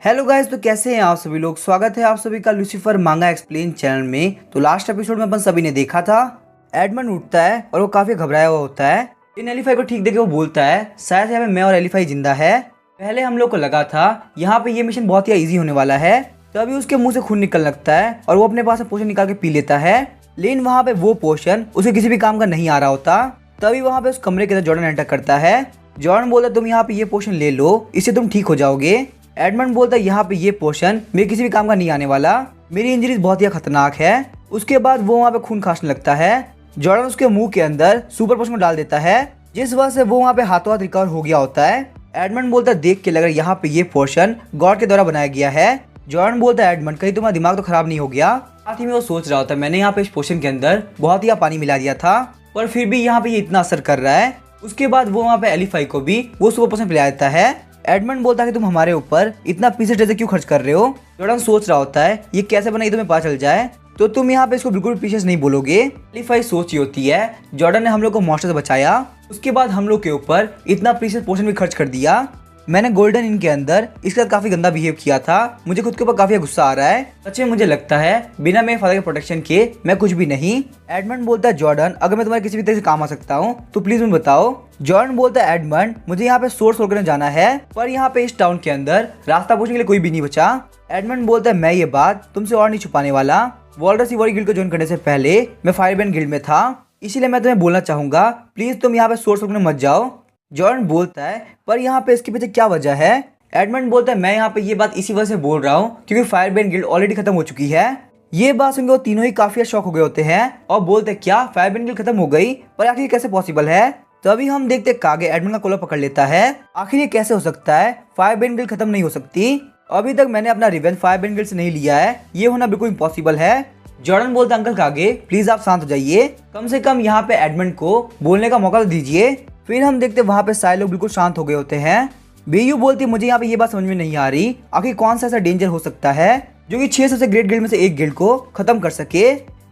Hello guys, तो कैसे हैं आप सभी लोग। स्वागत है आप सभी का लूसीफर मांगा एक्सप्लेन चैनल में। तो लास्ट एपिसोड में अपन सभी ने देखा था एडमंड उठता है और वो काफी घबराया हुआ होता है। इन एलिफाई को ठीक देके वो बोलता है शायद यहाँ पे मैं और एलिफाई जिंदा है। पहले हम लोग को लगा था यहाँ पे ये मिशन बहुत ही इजी होने वाला है। तभी उसके मुंह से खून निकल लगता है और वो अपने पास से पोशन निकाल के पी लेता है। लेकिन वहाँ पे वो पोशन उसे किसी भी काम का नहीं आ रहा होता। तभी वहाँ पे उस कमरे के अंदर जॉर्डन एंटर करता है। जॉर्डन बोलता है तुम यहाँ पे ये पोशन ले लो, इससे तुम ठीक हो जाओगे। एडमंड बोलता है यहाँ पे ये पोशन मेरे किसी भी काम का नहीं आने वाला, मेरी इंजरीज बहुत ही खतरनाक है। उसके बाद वो वहाँ पे खून खांसने लगता है। जॉर्डन उसके मुंह के अंदर सुपर पोशन को डाल देता है, जिस वजह से वो वहाँ पे हाथों हाथ रिकवर हो गया होता है। एडमंड बोलता है देख के लग रहा है यहाँ पे ये पोशन गॉड के द्वारा बनाया गया है। जॉर्डन बोलता है एडमंड कहीं तुम्हारा दिमाग तो खराब नहीं हो गया। साथ ही में वो सोच रहा होता है मैंने यहाँ पे इस पोशन के अंदर बहुत ही पानी मिला दिया था, पर फिर भी यहाँ पे ये इतना असर कर रहा है। उसके बाद वो वहाँ पे एलिफाई को भी वो सुपर पोशन पिला देता है। एडमंड बोलता है कि तुम हमारे ऊपर इतना पीसेस जैसे क्यों खर्च कर रहे हो। जॉर्डन सोच रहा होता है ये कैसे बना ये तुम्हें पता चल जाए तो तुम यहाँ पे इसको बिल्कुल पीसेस नहीं बोलोगे। एलिफाई सोच ही होती है जॉर्डन ने हम लोग को मॉन्स्टर से बचाया, उसके बाद हम लोग के ऊपर इतना पीसेस पोशन भी खर्च कर दिया। मैंने गोल्डन इनके अंदर इसके साथ काफी गंदा बिहेव किया था, मुझे खुद के ऊपर काफी गुस्सा आ रहा है। सच में मुझे लगता है बिना मेरे फादर के प्रोटेक्शन के मैं कुछ भी नहीं। एडमंड बोलता है जॉर्डन अगर मैं तुम्हारे किसी भी तरह से काम आ सकता हूँ तो प्लीज मुझे बताओ। जॉर्डन बोलता है एडमंड मुझे यहाँ पे सोर्स होकर जाना है, पर यहाँ पे इस टाउन के अंदर रास्ता पूछने के लिए कोई भी नहीं बचा। एडमंड बोलता है मैं ये बात तुमसे और नहीं छुपाने वाला। वॉल्डर इवोरी गिल्ड को ज्वाइन करने से पहले मैं फायरबैंड गिल्ड में था, इसीलिए मैं तुम्हें बोलना चाहूंगा प्लीज तुम यहाँ पे सोर्स होकर मत जाओ। जॉर्डन बोलता है पर यहाँ पे इसके पीछे क्या वजह है। एडमंड बोलता है मैं यहाँ पे ये बात इसी वजह से बोल रहा हूँ क्योंकि फायरबैंड गिल्ड ऑलरेडी खत्म हो चुकी है। ये बात सुनकर वो तीनों ही काफी शॉक हो गए होते हैं और बोलते हैं क्या फायरबैंड गिल्ड खत्म हो गई, पर आखिर कैसे पॉसिबल है। तभी हम देखते कागे एडमंड का कॉलर पकड़ लेता है। आखिर ये कैसे हो सकता है, फायरबैंड गिल्ड खत्म नहीं हो सकती। अभी तक मैंने अपना रिवेंज फायरबैंड गिल्ड से नहीं लिया है, ये होना बिल्कुल इम्पॉसिबल है। जॉर्डन बोलता अंकल कागे प्लीज आप शांत हो जाइए, कम से कम यहाँ पे एडमंड को बोलने का मौका तो दीजिए। फिर हम देखते वहाँ पे सारे लोग बिल्कुल शांत हो गए होते हैं। बीयू बोलती मुझे यहाँ पे ये बात समझ में नहीं आ रही आखिर कौन सा ऐसा डेंजर हो सकता है जो कि 6 सबसे ग्रेट गिल्ड में से एक गिल्ड को खत्म कर सके।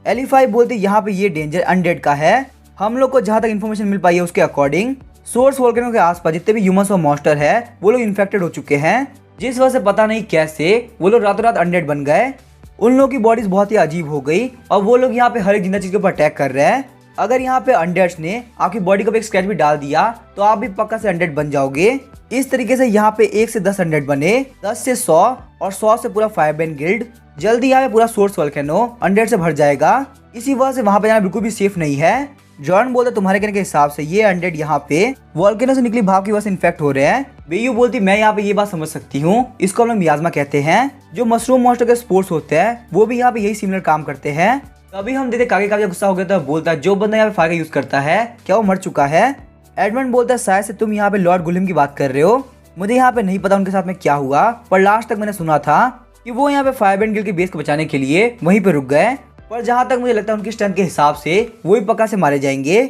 एलिफाई बोलती यहाँ पे ये डेंजर अनडेड का है। हम लोग को जहाँ तक इन्फॉर्मेशन मिल पाई है उसके अकॉर्डिंग सोर्स वोल्केनो के आसपास जितने भी ह्यूमंस और मॉन्स्टर है वो लोग इन्फेक्टेड हो चुके हैं, जिस वजह से पता नहीं कैसे वो लोग रातों रात अनडेड बन गए। उन लोगों की बॉडीज बहुत ही अजीब हो गई और वो लोग यहाँ पे हर एक जिंदा चीज के ऊपर अटैक कर रहे हैं। अगर यहाँ पे अनडेड्स ने आपकी बॉडी को एक स्क्रैच भी डाल दिया तो आप भी पक्का से अनडेड बन जाओगे। इस तरीके से यहाँ पे 1 से 10 अनडेड बने, 10 से 100 और 100 से पूरा फायरबैंड गिल्ड। जल्दी यहाँ पे पूरा सोर्स वोल्केनो अनडेड से भर जाएगा, इसी वजह से वहाँ पे जाना बिल्कुल भी सेफ नहीं है। जॉर्डन बोलता तुम्हारे कहने के हिसाब से ये अनडेड यहाँ पे वोल्केनो से निकली भाप की वजह से इन्फेक्ट हो रहे हैं। बेयू बोलती मैं यहाँ पे ये बात समझ सकती हूँ, इसको हम लोग मियाज़मा कहते हैं। जो मशरूम मॉन्स्टर के स्पोर्ट्स होते हैं वो भी यहाँ पे यही सिमिलर काम करते हैं। तभी हम देखते कागे काफी गुस्सा हो गया था, बोलता है जो बंदा यहाँ पे फायर का यूज करता है क्या वो मर चुका है। एडमंड बोलता है शायद से तुम यहाँ पे लॉर्ड गुलिम की बात कर रहे हो, मुझे यहाँ पे नहीं पता उनके साथ में क्या हुआ, पर लास्ट तक मैंने सुना था कि वो यहाँ पे फायरबैंड गिल्ड की बेस को बचाने के लिए वहीं पे रुक गए, पर जहाँ तक मुझे लगता है उनकी स्ट्रेंथ के हिसाब से वो ही पक्का से मारे जाएंगे।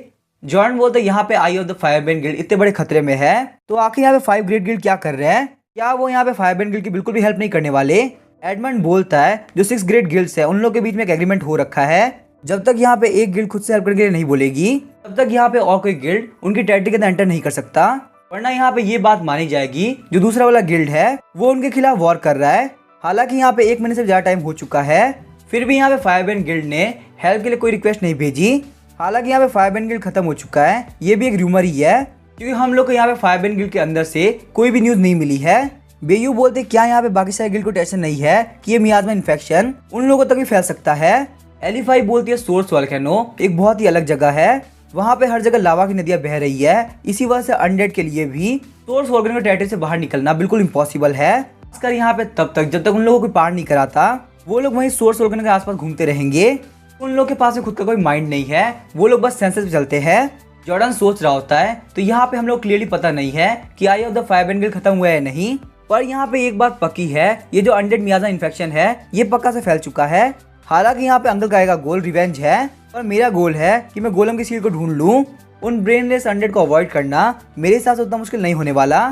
जॉर्डन बोलता है यहाँ पे आई ऑफ द फायरबैंड गिल्ड इतने बड़े खतरे में है तो आखिर यहाँ पे 5 ग्रेट गिल्ड क्या कर रहे हैं, क्या वो यहाँ पे फायरबैंड गिल्ड की बिल्कुल भी हेल्प नहीं करने वाले। एडमंड बोलता है जो 6 ग्रेट गिल्ड्स है उन लोगों के बीच में एक एग्रीमेंट हो रखा है, जब तक यहाँ पे एक गिल्ड खुद से हेल्प करने के लिए नहीं बोलेगी तब तक यहाँ पे और कोई गिल्ड उनकी टेरिटरी के अंदर एंटर नहीं कर सकता, वरना यहाँ पे ये बात मानी जाएगी जो दूसरा वाला गिल्ड है वो उनके खिलाफ वॉर कर रहा है। हालांकि यहाँ पे 1 महीने से ज्यादा टाइम हो चुका है, फिर भी यहाँ पे फायरबैंड गिल्ड ने हेल्प के लिए कोई रिक्वेस्ट नहीं भेजी। हालांकि यहाँ पे फायरबैंड गिल्ड खत्म हो चुका है, ये भी एक रूमर ही है क्योंकि हम लोग को यहाँ पे फायरबैंड गिल्ड के अंदर से कोई भी न्यूज नहीं मिली है। बेयू बोलते क्या यहाँ पे बाकी सारे गिल्ड को टेंशन नहीं है कि ये मियाज़मा इन्फेक्शन उन लोगों तक भी फैल सकता है। एलिफाई बोलती है सोर्स वोल्केनो एक बहुत ही अलग जगह है, वहाँ पे हर जगह लावा की नदियाँ बह रही है, इसी वजह से अनडेड के लिए भी सोर्स वोल्केनो के टेरिटरी से बाहर निकलना बिल्कुल इम्पॉसिबल है। खासकर यहाँ पे तब तक जब तक उन लोगों को पार नहीं कराता वो लोग वहीं सोर्स वोल्केनो के आसपास घूमते रहेंगे। उन लोग के पास में खुद का कोई माइंड नहीं है, वो लोग बस सेंसेस पे चलते हैं। जॉर्डन सोच रहा होता है तो यहाँ पे हम लोग क्लियरली पता नहीं है कि आई ऑफ द फायरबैंड गिल्ड खत्म हुआ है नहीं, पर यहाँ पे एक बात पक्की है ये जो अनडेड मियाज़मा इन्फेक्शन है ये पक्का से फैल चुका है। हालांकि यहाँ पे अंकल का गोल रिवेंज है, पर मेरा गोल है कि मैं गोलम की सील को ढूंढ लूँ। उन ब्रेनलेस अनडेड को अवॉइड करना मेरे हिसाब से उतना मुश्किल नहीं होने वाला।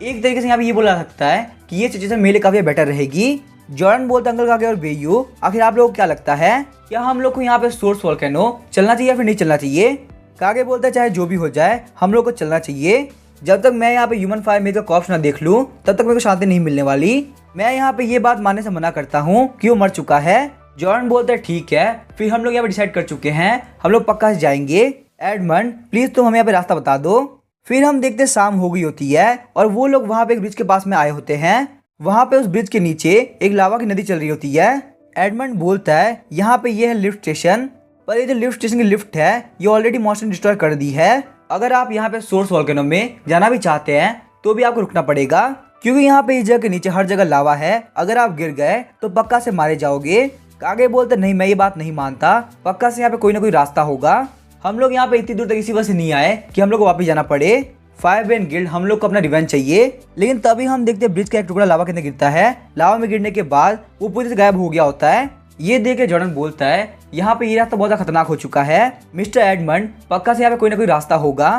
एक तरीके से यहाँ पे ये बोला सकता है कि ये सिचुएशन मेरे लिए काफी बेटर रहेगी। जॉर्डन बोलता अंकल कागे और बेयू आखिर आप लोगों को क्या लगता है क्या हम लोग को यहाँ पे सोर्स वोल्केनो चलना चाहिए या फिर नहीं चलना चाहिए। कागे बोलता है चाहे जो भी हो जाए हम लोग को चलना चाहिए। जब तक मैं यहाँ पे ह्यूमन फायर मेकर का कॉर्प्स ना देख लूँ तब तक मेरे को शांति नहीं मिलने वाली। मैं यहाँ पे ये बात मानने से मना करता हूँ कि वो मर चुका है। जॉर्डन बोलता है ठीक है, फिर हम लोग यहाँ पे डिसाइड कर चुके हैं, हम लोग पक्का से जाएंगे। एडमंड प्लीज तुम हमें यहाँ पे रास्ता बता दो। फिर हम देखते शाम हो गई होती है और वो लोग वहाँ पे एक ब्रिज के पास में आए होते हैं। वहाँ पे उस ब्रिज के नीचे एक लावा की नदी चल रही होती है। एडमंड बोलता है यहाँ पे ये है लिफ्ट स्टेशन, पर ये जो लिफ्ट स्टेशन की लिफ्ट है ये ऑलरेडी मॉन्स्टर ने डिस्ट्रॉय कर दी है। अगर आप यहाँ पे सोर्स वोल्केनो में जाना भी चाहते हैं तो भी आपको रुकना पड़ेगा, क्योंकि यहाँ पे इस जगह के नीचे हर जगह लावा है। अगर आप गिर गए तो पक्का से मारे जाओगे। कागे बोलते नहीं, मैं ये बात नहीं मानता, पक्का से यहाँ पे कोई ना कोई रास्ता होगा। हम लोग यहाँ पे इतनी दूर तक इसी वजह से नहीं आए कि हम लोग को वापस जाना पड़े। फायरब्रेन गिल्ड हम लोग को अपना रिवेंज चाहिए। लेकिन तभी हम देखते हैं ब्रिज का एक टुकड़ा लावा के अंदर गिरता है। लावा में गिरने के बाद वो पूरी से गायब हो गया होता है। ये देख के जॉर्डन बोलता है यहाँ पे ये रास्ता बहुत खतरनाक हो चुका है। मिस्टर एडमंड पक्का से यहाँ पे कोई ना कोई रास्ता होगा।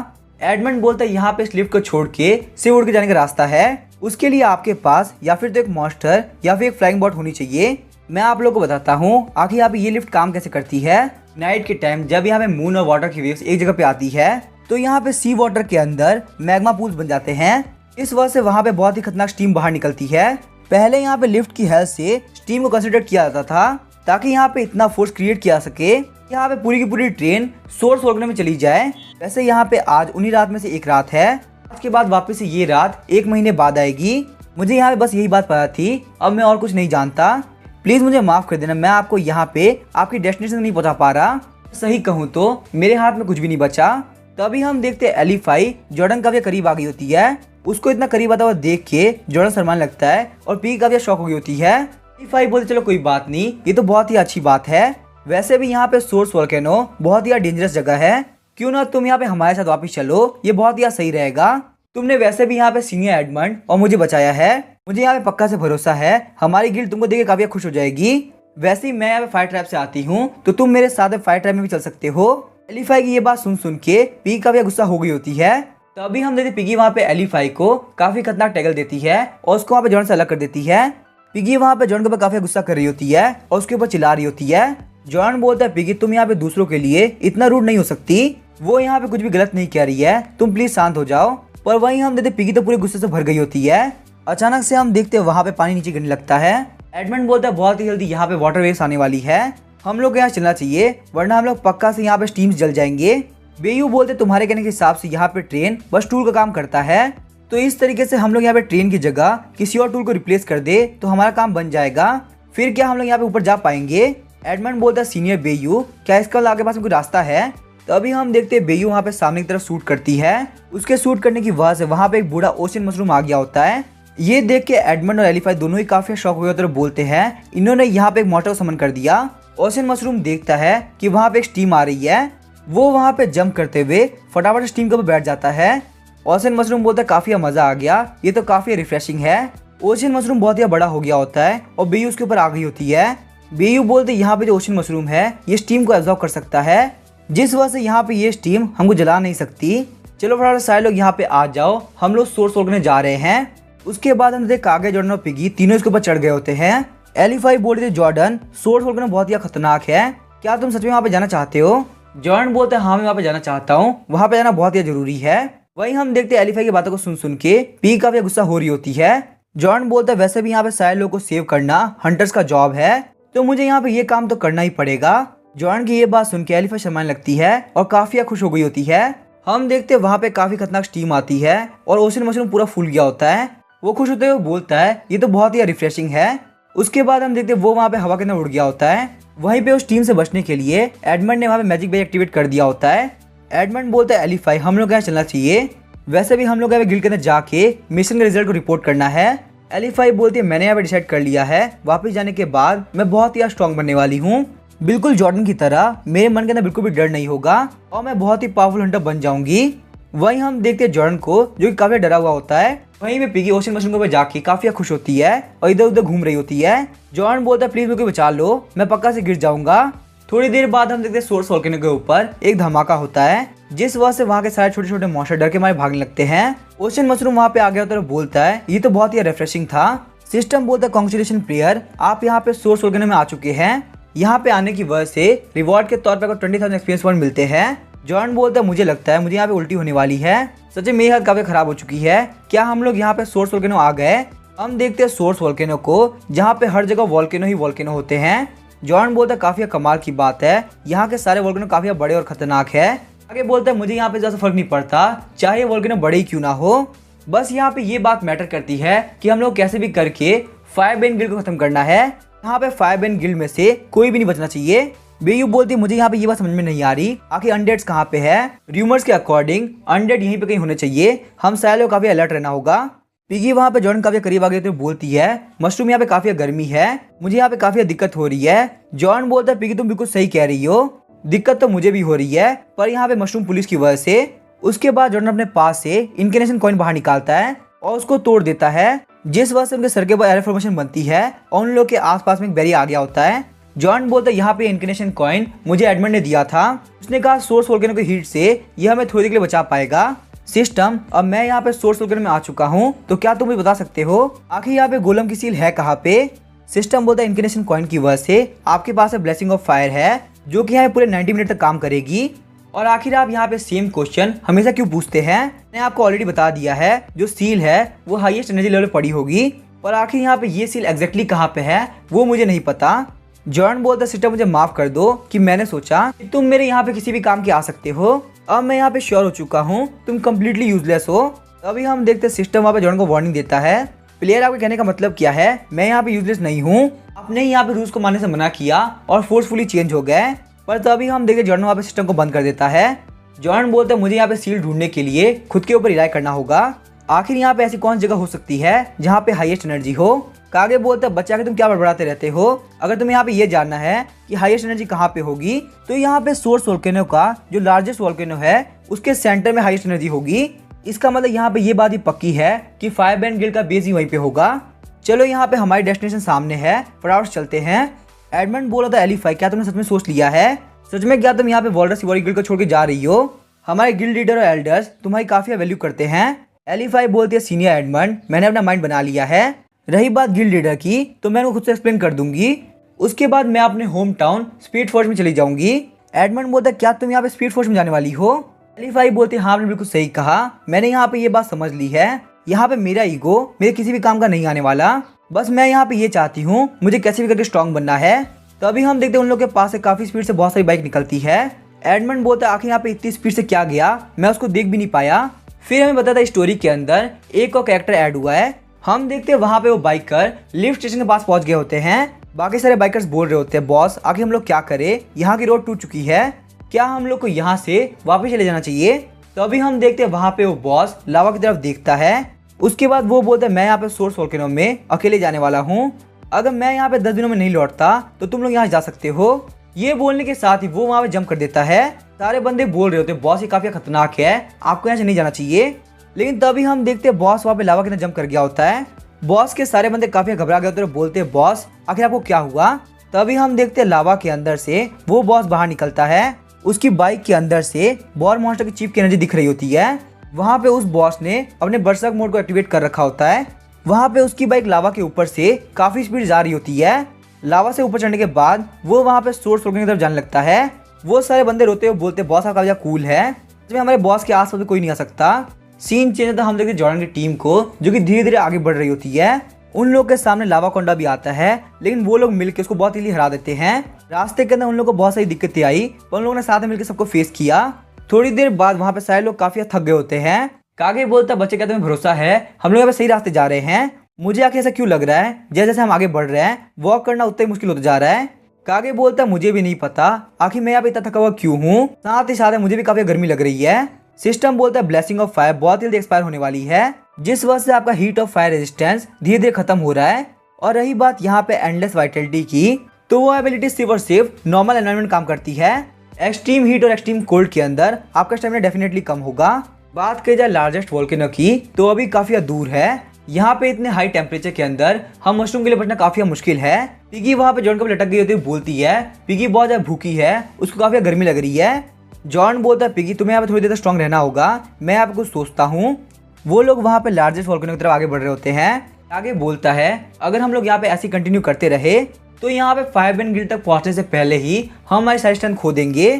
एडमंड बोलता है यहाँ पे इस लिफ्ट को छोड़ के सिर्फ उड़ के जाने का रास्ता है। उसके लिए आपके पास या फिर तो एक मॉन्स्टर या फिर एक फ्लाइंग बॉट होनी चाहिए। मैं आप लोगों को बताता हूँ आखिर यहाँ पे ये लिफ्ट काम कैसे करती है। नाइट के टाइम जब यहाँ पे मून और वाटर की वेव्स एक जगह पे आती है तो यहाँ पे सी वाटर के अंदर मैग्मा पूल्स बन जाते हैं। इस वजह से वहाँ पे बहुत ही खतरनाक स्टीम बाहर निकलती है। पहले यहाँ पे लिफ्ट की हेल्प से स्टीम को कंसिडर किया जाता था ताकि यहाँ पे इतना फोर्स क्रिएट किया सके यहाँ पे पूरी की पूरी ट्रेन सोर्स वोल्केनो में चली जाए। वैसे यहाँ पे आज उन्हीं रात में से एक रात है। आज के बाद वापस से ये रात 1 महीने बाद आएगी। मुझे यहाँ पे बस यही बात पता थी, अब मैं और कुछ नहीं जानता। प्लीज मुझे माफ कर देना, मैं आपको यहाँ पे आपकी डेस्टिनेशन नहीं पहुँचा पा रहा। सही कहूँ तो मेरे हाथ में कुछ भी नहीं बचा। तभी हम देखते एलिफाई जॉर्डन काफी करीब आ गई होती है। उसको इतना करीब आता हुआ देख के जॉर्डन शर्माने लगता है और पी काफी शॉक हो गई होती है। एलिफाई बोलते चलो कोई बात नहीं, ये तो बहुत ही अच्छी बात है। वैसे भी यहाँ पे सोर्स वोल्केनो बहुत ही डेंजरस जगह है, क्यों ना तुम यहाँ पे हमारे साथ वापस चलो, ये बहुत ही सही रहेगा। तुमने वैसे भी यहाँ पे सीनियर एडमंड और मुझे बचाया है, मुझे यहाँ पे पक्का से भरोसा है हमारी गिल्ड तुमको देख के काफी खुश हो जाएगी। वैसे ही मैं यहाँ पे फायर ट्रैप से आती हूँ तो तुम मेरे साथ फायर ट्रैप में भी चल सकते हो। एलिफाई की ये बात सुन के पी काफी गुस्सा हो गई होती है। तभी हम देखते पिगी वहाँ पे एलिफाई को काफी खतरनाक टैकल देती है और उसको वहाँ पे जॉर्डन से अलग कर देती है। पिगी वहाँ पे जॉर्डन के ऊपर काफी गुस्सा कर रही होती है और उसके ऊपर चिल्ला रही होती है। जॉर्डन बोलता है पिगी तुम यहाँ पे दूसरों के लिए इतना रूड नहीं हो सकती, वो यहाँ पे कुछ भी गलत नहीं कह रही है, तुम प्लीज शांत हो जाओ। पर वहीं हम देखते पिगी तो पूरे गुस्से से भर गई होती है। अचानक से हम देखते वहाँ पे पानी नीचे गिरने लगता है। एडमंड बोलता है बहुत ही जल्दी यहाँ पे वाटर वेव्स आने वाली है, हम लोग यहाँ चलना चाहिए वरना हम लोग पक्का से यहाँ पे स्टीम्स जल जाएंगे। बेयू बोलते तुम्हारे कहने के हिसाब से यहाँ पे ट्रेन बस टूल का काम करता है, तो इस तरीके से हम लोग यहाँ पे ट्रेन की जगह किसी और टूल को रिप्लेस कर दे तो हमारा काम बन जाएगा, फिर क्या हम लोग यहाँ पे ऊपर जा पाएंगे। एडमंड बोलता है सीनियर बेयू क्या इसका आगे पास में कोई रास्ता है। तभी हम देखते हैं बेयू वहाँ पे सामने की तरफ शूट करती है। उसके शूट करने की वजह से वहाँ पे एक बूढ़ा ओशियन मशरूम आ गया होता है। ये देख के एडमंड और एलिफाई दोनों ही काफी शॉक हुए और बोलते हैं इन्होंने यहाँ पे एक मॉर्टर समन कर दिया। ओशियन मशरूम देखता है कि वहाँ पे एक स्टीम आ रही है, वो वहाँ पे जंप करते हुए फटाफट स्टीम के ऊपर बैठ जाता है। ओशियन मशरूम बोलता है काफी मजा आ गया, ये तो काफी रिफ्रेशिंग है। ओशियन मशरूम बहुत ही बड़ा हो गया होता है और बेयू उसके ऊपर आ गई होती है। बेयू बोलते यहाँ पे जो ओशियन मशरूम है ये स्टीम को एब्जॉर्ब कर सकता है, जिस वजह से यहाँ पे ये स्टीम हमको जला नहीं सकती। चलो फटाफट सारे लोग यहाँ पे आ जाओ, हम लोग सोर्स वोल्केनो जा रहे हैं। उसके बाद हम देखते कागे जॉर्डन और पिगी तीनों इसके ऊपर चढ़ गए होते हैं। एलिफाई बोल रही थी जॉर्डन सोर्स वोल्केनो बहुत ही खतरनाक है, क्या तुम सच में वहाँ पे जाना चाहते हो। जॉर्डन बोलते हैं हाँ मैं वहाँ पे जाना चाहता हूँ, वहाँ पे जाना बहुत ही जरूरी है। वहीं हम देखते हैं एलिफाई की बातों को सुन के पी काफी गुस्सा हो रही होती है। जॉर्डन बोलता है वैसे भी यहाँ पे सारे लोगों को सेव करना हंटर्स का जॉब है, तो मुझे यहाँ पे ये काम तो करना ही पड़ेगा। जॉर्डन की ये बात सुन के एलिफाई शर्माने लगती है और काफी खुश हो गई होती है। हम देखते हैं वहाँ पे काफी खतरनाक स्टीम आती है और ओशियन मशरूम पूरा फूल गया होता है। वो खुश होते हुए बोलता है ये तो बहुत ही रिफ्रेशिंग है। उसके बाद हम देखते हैं वो वहाँ पे हवा के अंदर उड़ गया होता है। वहीं पे उस टीम से बचने के लिए एडमंड ने वहाँ पे मैजिक बेज एक्टिवेट कर दिया होता है। एडमंड बोलता है एलिफाई हम लोग यहाँ चलना चाहिए, वैसे भी हम लोग यहाँ पे गिल्ड के अंदर जाके मिशन के रिजल्ट को रिपोर्ट करना है। एलिफाई बोलती है मैंने यहाँ पे डिसाइड कर लिया है, वापस जाने के बाद मैं बहुत ही स्ट्रॉन्ग बनने वाली हूँ, बिल्कुल जॉर्डन की तरह मेरे मन के अंदर बिल्कुल भी डर नहीं होगा और मैं बहुत ही पावरफुल हंटर बन जाऊंगी। वहीं हम देखते हैं जॉर्डन को जो कि काफी डरा हुआ होता है। वहीं पे पिगी ओशियन मशरूम के ऊपर जाके काफी खुश होती है और इधर उधर घूम रही होती है। जॉर्डन बोलता है प्लीज मुझे बचा लो, मैं पक्का से गिर जाऊंगा। थोड़ी देर बाद हम देखते हैं सोर्स वोल्केनो के ऊपर एक धमाका होता है, जिस वजह से वहाँ के सारे छोटे छोटे मॉन्स्टर डर के मारे भागने लगते हैं। ओशियन मशरूम वहाँ पे आ गया होता है, बोलता है ये तो बहुत ही रिफ्रेशिंग था। सिस्टम बोलता है कांग्रेचुलेशन प्लेयर, आप यहाँ पे सोर्स वोल्केनो में आ चुके हैं। यहाँ पे आने की वजह से रिवॉर्ड के तौर पर 20,000 एक्सपीरियंस पॉइंट मिलते हैं। जॉर्डन बोलता है मुझे लगता है मुझे यहाँ पे उल्टी होने वाली है। सच में मेरी हालत काफी खराब हो चुकी है। क्या हम लोग यहाँ पे सोर्स वोल्केनो आ गए? हम देखते हैं सोर्स वोल्केनो को, जहाँ पे हर जगह वोल्केनो ही वोल्केनो होते हैं। जॉन बोलता है काफी कमाल की बात है, यहाँ के सारे वोल्केनो काफी बड़े और खतरनाक है। आगे बोलता है मुझे यहाँ पे ज्यादा फर्क नहीं पड़ता, चाहे वोल्केनो बड़े ही क्यों ना हो, बस यहाँ पे ये बात मैटर करती है कि हम लोग कैसे भी करके फायर बेन गिल्ड को खत्म करना है। यहाँ पे फायर बेन गिल्ड में से कोई भी नहीं बचना चाहिए। बेयू बोलती है मुझे यहाँ पे ये बात समझ में नहीं आ रही, आखिर अनडेड्स कहाँ पे है? रूमर्स के अकॉर्डिंग अनडेड यहीं पे कहीं होने चाहिए, हम सारे लोग काफी अलर्ट रहना होगा। पिगी वहाँ पे जॉन काफी करीब आ गई तो बोलती है मशरूम यहाँ पे काफी गर्मी है, मुझे यहाँ पे काफी दिक्कत हो रही है। जॉन बोलता है पिगी तुम बिल्कुल सही कह रही हो, दिक्कत तो मुझे भी हो रही है, पर यहाँ पे मशरूम पुलिस की वजह से। उसके बाद जॉन अपने पास से इनकैर्नेशन कॉइन बाहर निकालता है और उसको तोड़ देता है, जिस वजह से उनके सर के ऊपर एरर फॉर्मेशन बनती है और उन लोग के आसपास में एक बैरियर आ गया होता है। जॉन बोलता है यहाँ पे इनकैर्नेशन कॉइन मुझे एडमंड ने दिया था, उसने कहा सोर्स वोल्केनो की हीट से यह हमें थोड़ी देर के लिए बचा पाएगा। सिस्टम, अब मैं यहाँ पे सोर्स वोल्केनो में आ चुका हूँ, तो क्या तुम मुझे बता सकते हो आखिर यहाँ पे गोलम की सील है कहाँ पे? सिस्टम बोलता है इनकैर्नेशन कॉइन की वजह से आपके पास ब्लेसिंग ऑफ फायर है, जो कि यहाँ पूरे 90 मिनट तक काम करेगी। और आखिर आप यहाँ पे सेम क्वेश्चन हमेशा क्यों पूछते हैं? मैंने आपको ऑलरेडी बता दिया है, जो सील है वो हाईएस्ट एनर्जी लेवल पड़ी होगी, और आखिर यहाँ पे ये सील एग्जैक्टली कहाँ पे है वो मुझे नहीं पता। जॉन बोलता सिस्टर मुझे माफ कर दो कि मैंने सोचा कि तुम मेरे यहाँ पे किसी भी काम के आ सकते हो, अब मैं यहाँ पे श्योर हो चुका हूँ तुम कम्प्लीटली यूजलेस हो। अभी हम देखते सिस्टम वहाँ पे जॉन को वार्निंग देता है, प्लेयर आपके कहने का मतलब क्या है? मैं यहाँ पे यूजलेस नहीं हूँ, आपने यहाँ पे रूल्स को मानने से मना किया और फोर्सफुली चेंज हो गए। पर तभी हम देखते जॉन वहाँ पे सिस्टम को बंद कर देता है। जॉन बोलता है मुझे यहाँ पे सील ढूंढने के लिए खुद के ऊपर रिलाई करना होगा, आखिर यहाँ पे ऐसी कौन सी जगह हो सकती है जहाँ पे हाईएस्ट एनर्जी हो? कागे बोलता है बच्चा के तुम क्या बड़बड़ाते रहते हो, अगर तुम्हें यहाँ पे ये जानना है कि हाईएस्ट एनर्जी कहाँ पे होगी तो यहाँ पे सोर्स वोल्केनो का जो लार्जेस्ट वोल्केनो है उसके सेंटर में हाईएस्ट एनर्जी होगी। इसका मतलब यहाँ पे ये बात ही पक्की है कि फायर बेन गिल्ड का बेस ही वहीं पे होगा। चलो यहाँ पे हमारी डेस्टिनेशन सामने है, फटाफट चलते हैं। एडमंड बोला था एलिफाई क्या तुमने सच में सोच लिया है? सच में क्या तुम यहाँ पे वॉल्डस सिवोरी गिल्ड को छोड़ के जा रही हो? हमारे गिल्ड लीडर और एल्डर्स तुम्हारी काफी वैल्यू करते हैं। एलिफाई बोलती है सीनियर एडमंड मैंने अपना माइंड बना लिया है, रही बात गिल्ड लीडर की तो मैं उनको खुद से एक्सप्लेन कर दूंगी, उसके बाद मैं अपने होम टाउन स्पीड फोर्स में चली जाऊंगी। एडमंड बोलता क्या तुम यहाँ पे स्पीड फोर्स में जाने वाली हो? एलिफाई बोलती हाँ आपने बिल्कुल सही कहा, मैंने यहाँ पे ये बात समझ ली है, यहाँ पे मेरा ईगो मेरे किसी भी काम का नहीं आने वाला, बस मैं यहाँ पे ये चाहती हूँ मुझे कैसे भी करके स्ट्रॉन्ग बनना है। तभी हम देखते हैं उन लोग के पास से काफी स्पीड से बहुत सारी बाइक निकलती है। एडमंड बोलता है आखिर यहाँ पे इतनी स्पीड से क्या गया, मैं उसको देख भी नहीं पाया। फिर हमें बताता है स्टोरी के अंदर एक और कैरेक्टर ऐड हुआ है। हम देखते हैं वहाँ पे वो बाइकर लिफ्ट स्टेशन के पास पहुंच गए होते हैं। बाकी सारे बाइकर्स बोल रहे होते हैं बॉस आखिर हम लोग क्या करें, यहाँ की रोड टूट चुकी है, क्या हम लोग को यहाँ से वापस चले जाना चाहिए? तो अभी हम देखते हैं वहाँ पे वो बॉस लावा की तरफ देखता है। उसके बाद वो बोलता है मैं यहाँ पे सोर्स वोल्केनो में अकेले जाने वाला हूँ, अगर मैं यहाँ पे 10 दिनों में नहीं लौटता तो तुम लोग यहाँ जा सकते हो। ये बोलने के साथ ही वो वहाँ पे जंप कर देता है। सारे बंदे बोल रहे होते हैं बॉस ये काफी खतरनाक है, आपको यहाँ से नहीं जाना चाहिए। लेकिन तभी हम देखते हैं बॉस वहाँ पे लावा के अंदर जंप कर गया होता है। बॉस के सारे बंदे काफी घबरा गए होते हैं, बोलते हैं बॉस आखिर आपको क्या हुआ? तभी हम देखते हैं लावा के अंदर से वो बॉस बाहर निकलता है। उसकी बाइक के अंदर से बॉर मॉन्स्टर की चिप की एनर्जी दिख रही होती है। वहाँ पे उस बॉस ने अपने बरसक मोड को एक्टिवेट कर रखा होता है। वहाँ पे उसकी बाइक लावा के ऊपर से काफी स्पीड जा रही होती है। लावा से ऊपर चढ़ने के बाद वो वहाँ पे सोर्स वोल्केनो की तरफ जाने लगता है। वो सारे बंदे रोते हुए बोलते बॉस आपका कूल है, इसमें हमारे बॉस के आसपास कोई नहीं आ सकता। सीन चेंज होता हम देखते जॉर्डन की टीम को जो कि धीरे धीरे आगे बढ़ रही होती है। उन लोग के सामने लावा कोंडा भी आता है, लेकिन वो लोग मिलकर उसको बहुत इजीली हरा देते हैं। रास्ते के अंदर उन लोगों को बहुत सारी दिक्कतें आई, पर उन लोगों ने साथ में मिलकर सबको फेस किया। थोड़ी देर बाद वहाँ पे सारे लोग काफी थक गए होते हैं। कागे बोलता बच्चे क्या तुम्हें भरोसा है हम लोग यहाँ पे सही रास्ते जा रहे हैं? मुझे आखिर ऐसा क्यों लग रहा है जैसे जैसे हम आगे बढ़ रहे हैं वॉक करना उतना ही मुश्किल होता जा रहा है। कागे बोलता मुझे भी नहीं पता आखिर मैं यहाँ पे इतना थका हुआ क्यों हूँ, साथ ही साथ मुझे भी काफी गर्मी लग रही है। सिस्टम बोलता है ब्लेसिंग ऑफ फायर बहुत जल्दी एक्सपायर होने वाली है, जिस वजह से आपका हीट ऑफ फायर रेजिस्टेंस धीरे धीरे खत्म हो रहा है। और रही बात यहाँ पे एंडलेस वाइटलिटी की, तो वो एबिलिटी सिर्फ और सिर्फ नॉर्मल एनवायरनमेंट काम करती है। एक्सट्रीम हीट और एक्सट्रीम कोल्ड के अंदर आपका स्टेमिना डेफिनेटली कम होगा। बात की जाए लार्जेस्ट वोल्केनो की तो अभी काफी दूर है। यहाँ पे इतने हाई टेम्परेचर के अंदर हम मशरूम के लिए बचना काफी मुश्किल है। पिगी वहाँ पे जॉन कब लटक गई होती है बोलती है पिगी बहुत ज्यादा भूखी है, उसको काफी गर्मी लग रही है। जॉन बोलता है पिगी तुम्हें यहाँ पे थोड़ी देर तक स्ट्रॉन्ग रहना होगा, मैं यहाँ पे कुछ सोचता हूँ। वो लोग वहाँ पे लार्जेस्ट वोल्केनो की तरफ आगे बढ़ रहे होते हैं। आगे बोलता है अगर हम लोग यहाँ पे ऐसे कंटिन्यू करते रहे तो यहाँ पे फायर बेन गिल्ड तक पहुंचने से पहले ही हम हमारी सारी स्ट्रेंथ खो देंगे।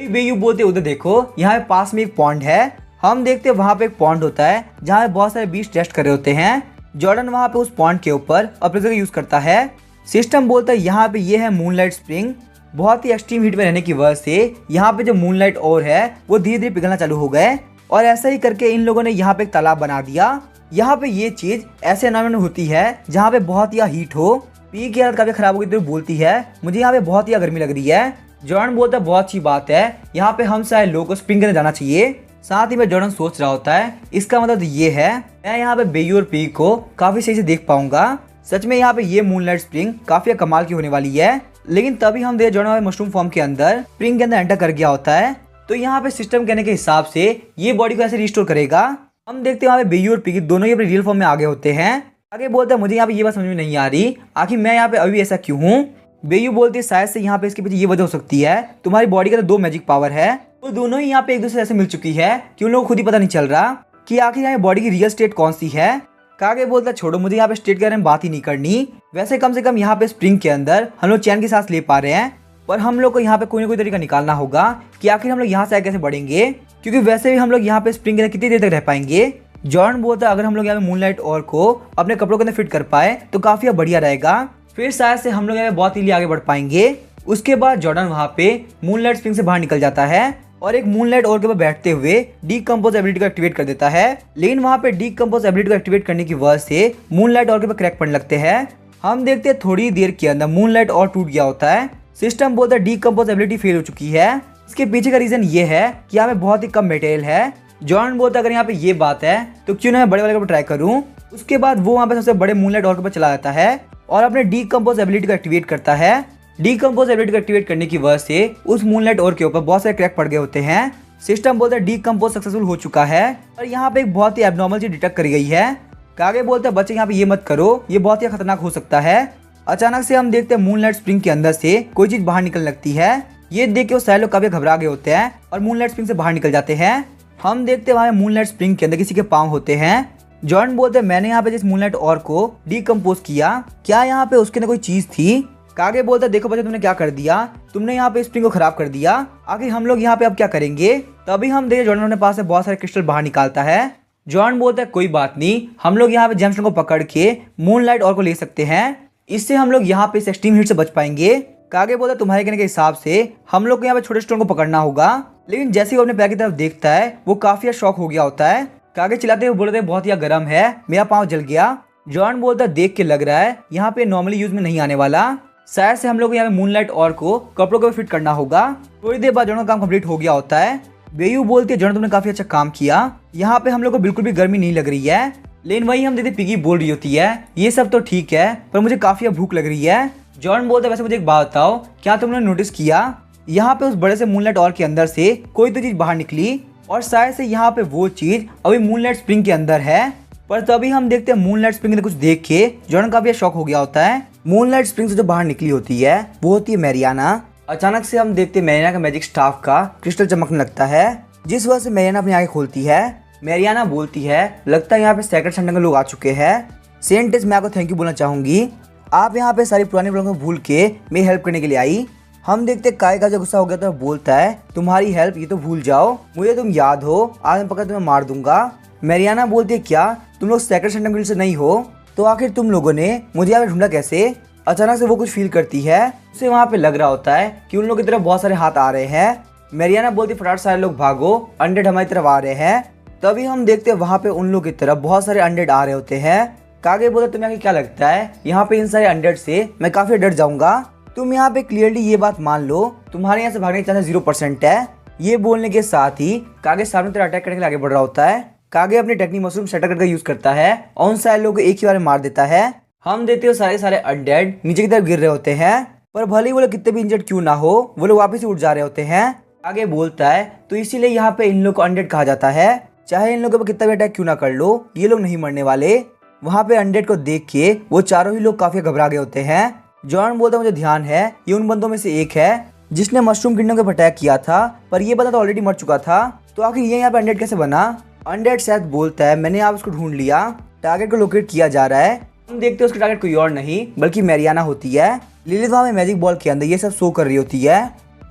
बेयू बोलते उधर देखो यहाँ पे पास में एक पॉन्ड है, हम देखते हैं वहाँ पे एक पॉन्ड होता है जहाँ पे बहुत सारे बीच टेस्ट कर रहे होते हैं। जॉर्डन वहाँ पे उस पॉन्ड के ऊपर अप्रेजर का यूज करता है। सिस्टम बोलता है यहाँ पे ये है मूनलाइट स्प्रिंग। बहुत ही एक्सट्रीम हीट में रहने की वजह से यहाँ पे जो मूनलाइट और है वो धीरे धीरे पिघलना चालू हो गए और ऐसा ही करके इन लोगों ने यहाँ पे एक तालाब बना दिया। यहाँ पे ये चीज ऐसे एनवायरमेंट में होती है जहाँ पे बहुत ही हीट हो। पी की हालत काफी खराब हो गई तो बोलती है मुझे यहाँ पे बहुत ही गर्मी लग रही है। जॉर्डन बोलता है बहुत अच्छी बात है, यहाँ पे हम सारे लोगों को स्प्रिंग करने जाना चाहिए। साथ ही में जॉर्डन सोच रहा होता है इसका मतलब ये है मैं यहाँ पे बेयू और पी को काफी सही से देख पाऊंगा। सच में यहाँ पे ये मूनलाइट स्प्रिंग काफी कमाल की होने वाली है। लेकिन तभी हम देख जॉर्डन मशरूम फॉर्म के अंदर स्प्रिंग के अंदर एंटर कर गया होता है। तो यहाँ पे सिस्टम कहने के हिसाब से ये बॉडी को ऐसे रिस्टोर करेगा। हम देखते हैं वहाँ पे बेयू और पी दोनों ही अपने रियल फॉर्म में आगे होते हैं। आगे बोलता है मुझे यहाँ पे ये बात समझ में नहीं आ रही आखिर मैं यहाँ पे अभी ऐसा क्यों हूँ। बेयू बोलती है शायद से यहाँ पे इसके पीछे ये वजह हो सकती है तुम्हारी बॉडी का तो 2 मैजिक पावर है। वो दोनों ही यहाँ पे एक दूसरे से ऐसे मिल चुकी है कि उन लोगों को खुद ही पता नहीं चल रहा कि आखिर यहाँ बॉडी की रियल स्टेट कौन सी है। कागे बोलता है छोड़ो मुझे यहाँ पे स्टेट के बारे में बात ही नहीं करनी। वैसे कम से कम यहाँ पे स्प्रिंग के अंदर हम लोग चैन की सांस ले पा रहे हैं, पर हम लोग को यहाँ पे कोई ना कोई तरीका निकालना होगा कि आखिर हम लोग यहाँ से आगे कैसे बढ़ेंगे, क्योंकि वैसे भी हम लोग यहाँ पे स्प्रिंग के अंदर कितनी देर तक रह पाएंगे। जॉर्डन बोलता है अगर हम लोग यहाँ पे मूनलाइट और को अपने कपड़ों के अंदर फिट कर पाए तो काफी बढ़िया रहेगा, फिर शायद से हम लोग यहाँ पे बहुत इजीली आगे बढ़ पाएंगे। उसके बाद जॉर्डन वहाँ पे मूनलाइट स्प्रिंग से बाहर निकल जाता है और एक मूनलाइट और के ऊपर बैठते हुए डीकंपोज एबिलिटी को एक्टिवेट कर देता है। लेकिन वहाँ पे डीकंपोज एबिलिटी को एक्टिवेट करने की वजह से मूनलाइट और के ऊपर क्रैक पड़ने लगते हैं। हम देखते हैं थोड़ी देर के अंदर मूनलाइट और टूट गया होता है। सिस्टम बोलता है डीकंपोज एबिलिटी फेल हो चुकी है। इसके पीछे का रीजन ये है कि यहाँ पे बहुत ही कम मटेरियल है। जॉर्डन बोलता है अगर यहाँ पे ये बात है तो क्यों ना मैं बड़े वाले के ऊपर ट्राई करूँ। उसके बाद वो वहाँ पे सबसे बड़े मूनलाइट और के ऊपर चला जाता है और अपने डीकंपोज एबिलिटी को एक्टिवेट करता है। डीकंपोज एबिलिटी को एक्टिवेट करने की वजह से उस मूनलाइट और के ऊपर बहुत सारे क्रैक पड़ गए होते हैं। सिस्टम बोलता है डीकंपोज सक्सेसफुल हो चुका है और यहाँ पे एक बहुत ही एबनॉर्मल चीज डिटेक्ट करी गई है। कागे बोलता है बच्चे यहाँ पे ये मत करो, ये बहुत ही खतरनाक हो सकता है। अचानक से हम देखते हैं मूनलाइट स्प्रिंग के अंदर से कोई चीज बाहर निकलने लगती है। ये देख के वो सारे लोग काफी घबरा गए होते हैं और मूनलाइट स्प्रिंग से बाहर निकल जाते हैं। हम देखते हैं वहाँ मूनलाइट स्प्रिंग के अंदर किसी के पाँव होते हैं। जॉर्डन बोलते हैं मैंने यहाँ पे जिस मूनलाइट और को डीकंपोज किया क्या यहाँ पे उसके अंदर कोई चीज थी। कागे बोलता है देखो बच्चे तुमने क्या कर दिया, तुमने यहाँ पे स्प्रिंग को खराब कर दिया, आखिर हम लोग यहाँ पे अब क्या करेंगे। तभी हम देखिए जॉर्डन अपने पास से बहुत सारे क्रिस्टल बाहर निकालता है। जॉर्डन बोलता है कोई बात नहीं, हम लोग यहाँ पे जेम्सटोन को पकड़ के मूनलाइट और को ले सकते हैं, इससे हम लोग यहाँ पे इस एक्सट्रीम हीट से बच पाएंगे। कागे बोलता है तुम्हारे कहने के हिसाब से हम लोग को यहाँ पे छोटे स्टोन को पकड़ना होगा। लेकिन जैसे ही वो अपने पैर की तरफ देखता है वो काफी शॉक हो गया होता है। कागे चिल्लाते हुए बोलते हैं बहुत ही गर्म है, मेरा पाँव जल गया। जॉर्डन बोलता है देख के लग रहा है यहाँ पे नॉर्मली यूज में नहीं आने वाला, शायद से हम लोग यहाँ पे मूनलाइट और को कपड़ों को फिट करना होगा। थोड़ी देर बाद जॉर्डन का काम कंप्लीट हो गया होता है। बेयू बोलती है जॉर्डन तुमने काफी अच्छा काम किया, यहाँ पे हम लोग को बिल्कुल भी गर्मी नहीं लग रही है। लेकिन वही हम देखते पिगी बोल रही होती है ये सब तो ठीक है पर मुझे काफी भूख लग रही है। जॉर्डन बोलता है वैसे मुझे एक बात बताओ, क्या तुमने नोटिस किया यहाँ पे उस बड़े से मूनलाइट और के अंदर से कोई तो चीज बाहर निकली और शायद से यहाँ पे वो चीज अभी मूनलाइट स्प्रिंग के अंदर है। पर तभी हम देखते हैं मूनलाइट स्प्रिंग ने कुछ देख के जॉर्डन काफी शॉक हो गया होता है। मूनलाइट स्प्रिंग से जो बाहर निकली होती है वो होती है मैरियाना। अचानक से हम देखते हैं मैरियाना का मैजिक स्टाफ का क्रिस्टल चमकने लगता है, जिस वजह से मैरियाना अपनी आंखें खोलती है। मैरियाना बोलती है लगता है यहाँ पे सेक्रेट सेंटर के लोग आ चुके हैं। सेंटेस मैं आपको थैंक यू बोलना चाहूंगी, आप यहाँ पे सारी पुरानी प्रॉब्लम को भूल के मेरी हेल्प करने के लिए आई। हम देखते काय का जो गुस्सा हो गया तो बोलता है तुम्हारी हेल्प ये तो भूल जाओ, मुझे तुम याद हो, आज मैं पकड़ तुम्हें मार दूंगा। मैरियाना बोलती है क्या तुम लोग सेक्रेट सेंटर गिल्ड से नहीं हो, तो आखिर तुम लोगों ने मुझे यहाँ पे ढूंढा कैसे। अचानक से वो कुछ फील करती है, उसे वहाँ पे लग रहा होता है कि उन लोगों की तरफ बहुत सारे हाथ आ रहे हैं। मैरियाना बोलती फटाफट सारे लोग भागो, अनडेड हमारी तरफ आ रहे हैं। तभी हम देखते हैं वहाँ पे उन लोगों की तरफ बहुत सारे अनडेड आ रहे होते हैं। कागे बोलते तुम्हें क्या लगता है यहाँ पे इन सारे अनडेड से मैं काफी डर जाऊंगा, तुम यहाँ पे क्लियरली ये बात मान लो तुम्हारे यहाँ से भागने के चांसेस 0% है। ये बोलने के साथ ही कागे सामने तरह अटैक करने के लिए आगे बढ़ रहा होता है। कागे अपनी टेक्निक मशरूम शटर करके यूज करता है और उन सारे लोगों को एक ही बार में मार देता है। हम देखते हो सारे सारे अनडेड नीचे की तरफ गिर रहे होते हैं, पर भले ही वो लोग कितने भी इंजर्ड क्यों ना हो वो लोग वापस उठ जा रहे होते हैं। आगे बोलता है तो इसीलिए यहाँ पे इन लोग को अनडेड कहा जाता है, चाहे इन लोगों पर कितना भी अटैक क्यों ना कर लो ये लोग नहीं मरने वाले। वहाँ पे अनडेड को देख के वो चारों ही लोग काफी घबरा गए होते हैं। जॉर्डन बोलता है मुझे ध्यान है ये उन बंदों में से एक है जिसने मशरूम किंगडम के ऊपर अटैक किया था, पर ये बंदा तो ऑलरेडी मर चुका था, तो आखिर ये यहाँ पे अनडेड कैसे बना। अनडेड शायद बोलता है मैंने आप उसको ढूंढ लिया, टारगेट को लोकेट किया जा रहा है। हम देखते हैं उसका टारगेट कोई और नहीं बल्कि मैरियाना होती है। लिलिथ वहाँ में मैजिक बॉल के अंदर ये सब शो कर रही होती है।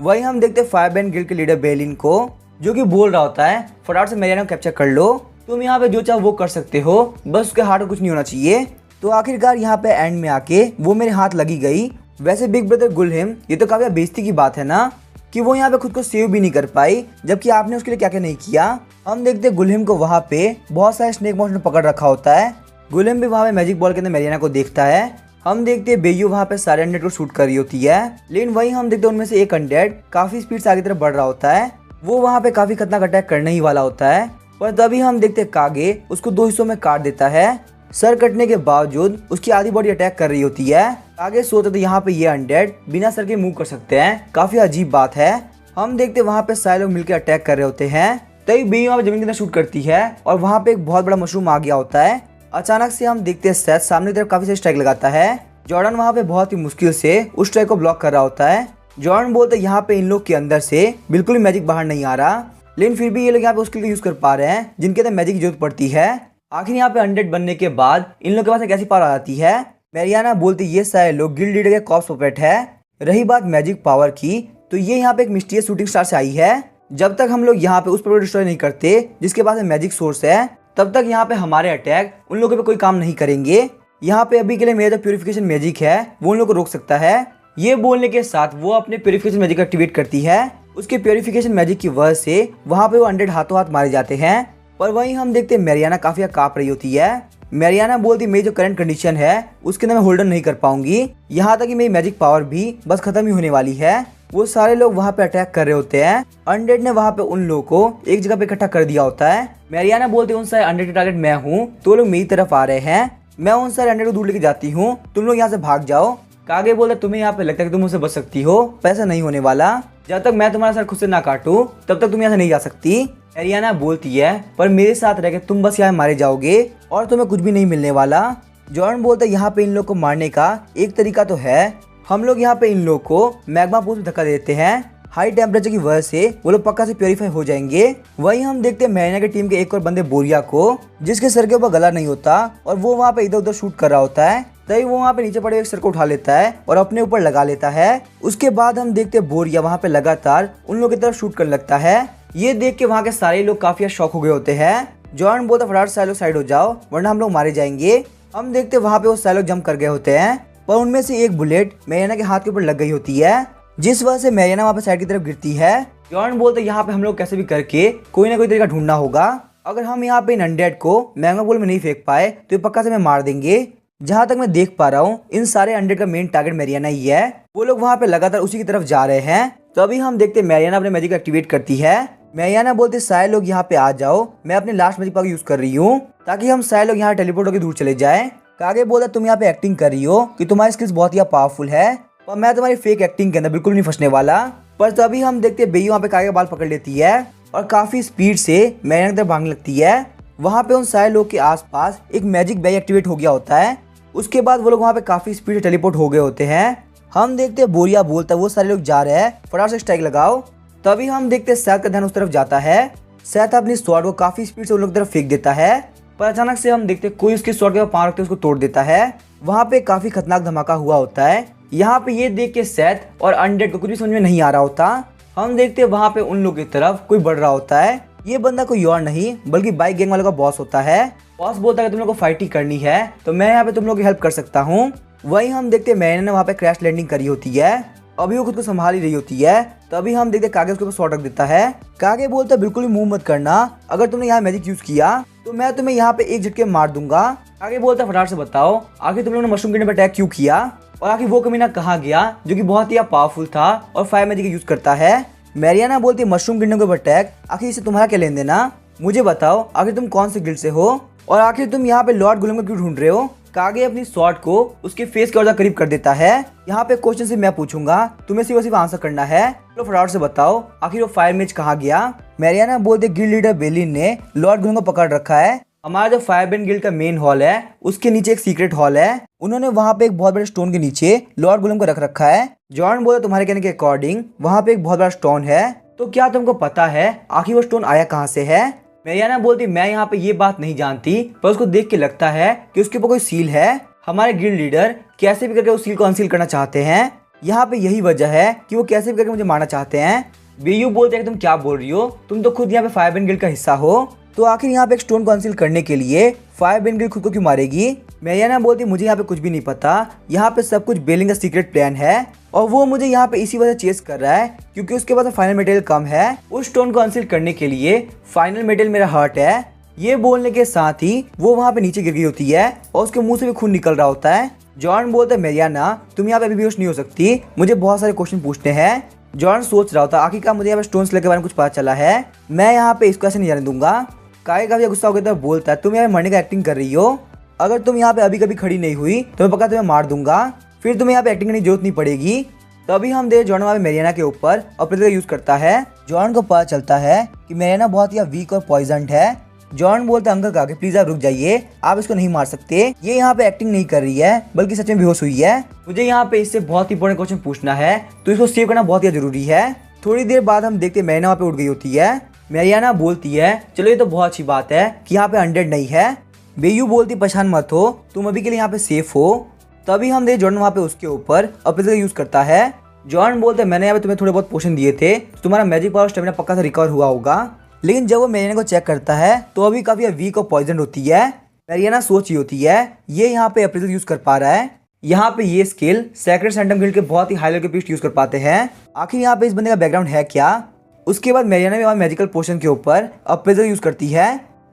वही हम देखते हैं फायरबैंड गिल्ड के लीडर बेलिन को। जो कि बोल रहा होता है फटाफट से मैरियाना को कैप्चर कर लो, तुम यहाँ पे जो चाहो वो कर सकते हो, बस उसके हाथ में कुछ नहीं होना चाहिए। तो आखिरकार यहाँ पे एंड में आके वो मेरे हाथ लगी गई। वैसे बिग ब्रदर गुलहिम, ये तो काफी बेइज्जती की बात है ना कि वो यहाँ पे खुद को सेव भी नहीं कर पाई, जबकि आपने उसके लिए क्या क्या नहीं किया। हम देखते गुलहिम को वहाँ पे बहुत सारे स्नेक मोशन पकड़ रखा होता है। गुलहिम भी वहाँ पे मैजिक बॉल के अंदर मैरियाना को देखता है। हम देखते हैं बेयू वहाँ पे सारे अनडेड को शूट कर रही होती है, लेकिन वहीं हम देखते हैं उनमें से एक अनडेड काफी स्पीड से आगे तरफ बढ़ रहा होता है। वो वहाँ पे काफी खतरनाक अटैक करने ही वाला होता है, पर तभी हम देखते कागे उसको 2 हिस्सों में काट देता है। सर कटने के बावजूद उसकी आधी बॉडी अटैक कर रही होती है। कागे सोचते थे यहाँ पे ये अनडेड बिना सर के मूव कर सकते हैं, काफी अजीब बात है। हम देखते वहाँ पे सारे लोग मिलकर अटैक कर रहे होते हैं, तभी बेयू वहाँ पे जमीन के अंदर शूट करती है और वहाँ पे एक बहुत बड़ा मशरूम आ गया होता है। अचानक से हम देखते हैं सेथ सामने की तरफ काफी सारी स्ट्राइक लगाता है। जॉर्डन वहाँ पे बहुत ही मुश्किल से उस स्ट्राइक को ब्लॉक कर रहा होता है। जॉर्डन बोलते यहाँ पे इन लोग के अंदर से बिल्कुल भी मैजिक बाहर नहीं आ रहा, लेकिन फिर भी ये लोग यहाँ पे उसके लिए यूज कर पा रहे हैं जिनके अंदर मैजिक की जरूरत पड़ती है। आखिर यहाँ पे अनडेड बनने के बाद इन लोग के पास एक ऐसी पावर आ जाती है। मैरियाना बोलती ये सारे लोग गिल्ड लीडर के कॉप्स पपेट है। रही बात मैजिक पावर की, तो ये यहाँ पे एक मिस्टीरियस शूटिंग स्टार से आई है। जब तक हम लोग यहाँ पे उस पर डिस्ट्रॉय नहीं करते जिसके पास मैजिक सोर्स है, तब तक यहाँ पे हमारे अटैक उन लोगों पे कोई काम नहीं करेंगे। यहाँ पे अभी के लिए मेरा जो प्यूरिफिकेशन मैजिक है वो उन लोगों को रोक सकता है। ये बोलने के साथ वो अपने प्यूरिफिकेशन मैजिक एक्टिवेट करती है। उसके प्यूरिफिकेशन मैजिक की वजह से वहाँ पे वो अनडेड हाथों हाथ मारे जाते हैं। पर वहीं हम देखते हैं मैरियाना काफी कांप रही होती है। मैरियाना बोलती मेरी जो करंट कंडीशन है उसके अंदर मैं होल्डर नहीं कर पाऊंगी, यहाँ तक कि मेरी मैजिक पावर भी बस खत्म ही होने वाली है। वो सारे लोग वहाँ पे अटैक कर रहे होते हैं। अनडेड ने वहाँ पे उन लोगों को एक जगह पे इकट्ठा कर दिया होता है। मैरियाना बोलती उन सारे अनडेड के टारगेट मैं हूँ, तो लोग मेरी तरफ आ रहे हैं। मैं उन सारे अनडेड को दूर लेके जाती हूँ, तुम लोग यहाँ से भाग जाओ। कागे बोलता तुम्हें यहाँ पे लगता है कि तुम मुझसे बच सकती हो, पैसा नहीं होने वाला। जब तक मैं तुम्हारा सर खुद से ना काटूं तब तक तुम यहाँ से नहीं जा सकती। मैरियाना बोलती है पर मेरे साथ रह के तुम बस यहाँ मारे जाओगे और तुम्हें कुछ भी नहीं मिलने वाला। जॉर्डन बोलता है यहाँ पे इन लोग को मारने का एक तरीका तो है, हम लोग यहाँ पे इन लोग को मैग्मा पूल में धक्का देते हैं। हाई टेम्परेचर की वजह से वो लोग पक्का से प्योरीफाई हो जाएंगे। वहीं हम देखते हैं मैरियाना की टीम के एक और बंदे बोरिया को, जिसके सर के ऊपर गला नहीं होता और वो वहाँ पे इधर उधर शूट कर रहा होता है। तभी वो वहाँ पे नीचे पड़े एक सर को उठा लेता है और अपने ऊपर लगा लेता है। उसके बाद हम देखते हैं बोरिया वहाँ पे लगातार उन लोगों की तरफ शूट करने लगता है। ये देख के वहाँ के सारे लोग काफी शॉक हो गए होते हैं। जॉर्डन बोलता फटाफट सारे लोग साइड हो जाओ वरना हम लोग मारे जाएंगे। हम देखते वहाँ पे वो सारे लोग जंप कर गए होते हैं, पर उनमें से एक बुलेट मैरियाना के हाथ के ऊपर लग गई होती है, जिस वजह से मैरियाना वहाँ पे साइड की तरफ गिरती है। जॉर्डन बोलते यहाँ पे हम लोग कैसे भी करके कोई ना कोई तरीका ढूंढना होगा। अगर हम यहाँ पे इन अनडेड को मैग्मा पूल में नहीं फेंक पाए तो ये पक्का से मैं मार देंगे। जहाँ तक मैं देख पा रहा हूँ इन सारे अनडेड का मेन टारगेट मैरियाना ही है। वो लोग वहाँ पे लगातार उसी की तरफ जा रहे हैं। तो अभी हम देखते हैं मैरियाना अपने मैजिक एक्टिवेट करती है। मैरियाना बोलते सारे लोग यहाँ पे आ जाओ, मैं अपने लास्ट मैजिक पावर यूज कर रही हूँ ताकि हम सारे लोग यहाँ टेलीपोर्ट होकर दूर चले जाए। कागे बोलता तुम यहाँ पे एक्टिंग कर रही हो कि तुम्हारी स्किल्स बहुत ही पावरफुल है, और मैं तुम्हारी फेक एक्टिंग के अंदर बिल्कुल नहीं फंसने वाला। पर तभी हम देखते हैं बेयू वहाँ पे कागे का बाल पकड़ लेती है और काफी स्पीड से मैरियाना की तरफ भागने लगती है। वहाँ पे उन सारे लोग के आसपास एक मैजिक बैग एक्टिवेट हो गया होता है। उसके बाद वो लोग वहाँ पे काफी स्पीड से टेलीपोर्ट हो गए होते हैं। हम देखते हैं बोरिया बोलता है वो सारे लोग जा रहे हैं, फटाफट से स्ट्राइक लगाओ। तभी हम देखते हैं सेथ का ध्यान उस तरफ जाता है। सेथ अपनी स्वॉर्ड को काफी स्पीड से उन लोग की तरफ फेंक देता है, पर अचानक से हम देखते हैं कोई उसकी स्वॉर्ड के पांव रखते उसको तोड़ देता है। वहाँ पे काफी खतरनाक धमाका हुआ होता है। यहाँ पे ये देख के सेथ और अनडेड को कुछ भी समझ में नहीं आ रहा होता। हम देखते हैं वहाँ पे उन लोगों की तरफ कोई बढ़ रहा होता है। ये बंदा कोई और नहीं बल्कि बाइक गैंग वालों का बॉस होता है। बॉस बोलता है कि तुम लोग को फाइटिंग करनी है तो मैं यहाँ पे तुम लोग की हेल्प कर सकता हूँ। वहीं हम देखते हैं मैरियाना ने वहाँ पे क्रैश लैंडिंग करी होती है, अभी वो खुद को संभाल ही रही होती है। तभी हम देखते हैं कागे उसके ऊपर शॉट रख देता है। कागे बोलता है बिल्कुल भी मूव मत करना, अगर तुमने यहाँ मैजिक यूज किया तो मैं तुम्हें यहाँ पे एक झटके मार दूंगा। कागे बोलता है फटाफट से बताओ आखिर तुम लोगों ने मशरूम किंगडम पर अटैक क्यों किया, और आखिर वो कमीना कहाँ गया जो कि बहुत ही पावरफुल था और फायर मैजिक यूज करता है। मैरियाना बोलती है मशरूम किंगडम के ऊपर अटैक, आखिर इससे तुम्हारा क्या लेन देना, मुझे बताओ आखिर तुम कौन से गिल्ड से हो और आखिर तुम यहाँ पे लॉर्ड गुलम को क्यों ढूंढ रहे हो। कागे अपनी स्वॉर्ड को उसके फेस के और करीब कर देता है। यहाँ पे क्वेश्चन से मैं पूछूंगा, तुम्हें सिर्फ आंसर करना है, तो फटाफट से बताओ आखिर वो फायर मेज कहाँ गया। मैरियाना बोलते गिल्ड लीडर बेलिन ने लॉर्ड गुलम को पकड़ रखा है। हमारा जो फायरबैंड गिल्ड का मेन हॉल है उसके नीचे एक सीक्रेट हॉल है, उन्होंने वहाँ पे एक बहुत बड़े स्टोन के नीचे लॉर्ड गुलम को रख रखा है। जॉन बोलते तुम्हारे कहने के अकॉर्डिंग वहाँ पे एक बहुत बड़ा स्टोन है, तो क्या तुमको पता है आखिर वो स्टोन आया कहाँ से है। मैरियाना बोलती मैं यहाँ पे ये बात नहीं जानती, पर उसको देख के लगता है कि उसके ऊपर कोई सील है। हमारे गिल्ड लीडर कैसे भी करके उस सील को अनसील करना चाहते हैं। यहाँ पे यही वजह है कि वो कैसे भी करके मुझे मारना चाहते हैं। बीयू बोलते हैं कि तुम क्या बोल रही हो, तुम तो खुद यहाँ पे फायर बेन गिल्ड का हिस्सा हो, तो आखिर यहाँ पे एक स्टोन काउंसिल करने के लिए फायर बेन गिल्ड खुद को क्यों मारेगी। मैरियाना बोलती मुझे यहाँ पे कुछ भी नहीं पता, यहाँ पे सब कुछ बेलिन का सीक्रेट प्लान है और वो मुझे यहाँ पे इसी वजह चेस कर रहा है क्योंकि उसके पास फाइनल मेटेरियल कम है। उस स्टोन को काउंसिल करने के लिए फाइनल मेटेरियल मेरा हार्ट है। ये बोलने के साथ ही वो वहाँ पे नीचे गिर गई होती है और उसके मुंह से भी खून निकल रहा होता है। जॉन बोलता है मैरियाना तुम यहाँ पे अभी बेहोश नहीं हो सकती, मुझे बहुत सारे क्वेश्चन पूछने हैं। जॉन सोच रहा होता आखिरकार मुझे यहाँ पे स्टोन स्लेयर के बारे में कुछ पता चला है, मैं यहाँ पे इसको ऐसे नहीं जाने दूंगा। कागे काफी गुस्सा हो गया तो बोलता है तुम यहाँ पे मरने का एक्टिंग कर रही हो, अगर तुम यहाँ पे अभी कभी खड़ी नहीं हुई तो मैं पक्का तुम्हें मार दूंगा, फिर तुम्हें यहाँ पे एक्टिंग करने की जरूरत नहीं पड़ेगी। तभी हम देख जॉन वहाँ पे मैरियाना के ऊपर अपने का यूज करता है। जॉन को पता चलता है कि मैरियाना बहुत ही वीक और पॉइजनड है। जॉन बोलता है अंकल काके प्लीज आप रुक जाइए, आप इसको नहीं मार सकते, ये यहाँ पे एक्टिंग नहीं कर रही है बल्कि सच में बेहोश हुई है। मुझे यहाँ पे इससे बहुत ही इंपॉर्टेंट क्वेश्चन पूछना है तो इसको सेव करना बहुत ही जरूरी है। थोड़ी देर बाद हम देखते हैं मैरियाना वहाँ पे उठ गई होती है। मैरियाना बोलती है चलो ये तो बहुत अच्छी बात है कि यहाँ पे 100 नहीं है। बेयू बोलती परेशान मत हो, तुम अभी के लिए यहाँ पे सेफ हो। तभी हम देख जॉन वहाँ पे उसके ऊपर अपने यूज करता है। जॉन बोलते हैं मैंने यहाँ पे तुम्हें थोड़े बहुत पोशन दिए थे तो तुम्हारा मैजिक पावर स्टेमिना पक्का से रिकवर हुआ होगा, लेकिन जब वो मैरियाना को चेक करता है तो अभी काफी वीक और पॉइजन होती है। मैरियाना सोच रही होती है ये यहाँ पे अप्रेजल यूज कर पा रहा है, यहाँ पे ये स्किल सेक्रेट सैंटम गिल्ड के बहुत ही हाई लेवल के पीस यूज कर पाते हैं। आखिर यहाँ पे इस बंदे का बैकग्राउंड है क्या। उसके बाद मैरियाना भी वहाँ मैजिकल पोशन के ऊपर अप्रेजल यूज करती है।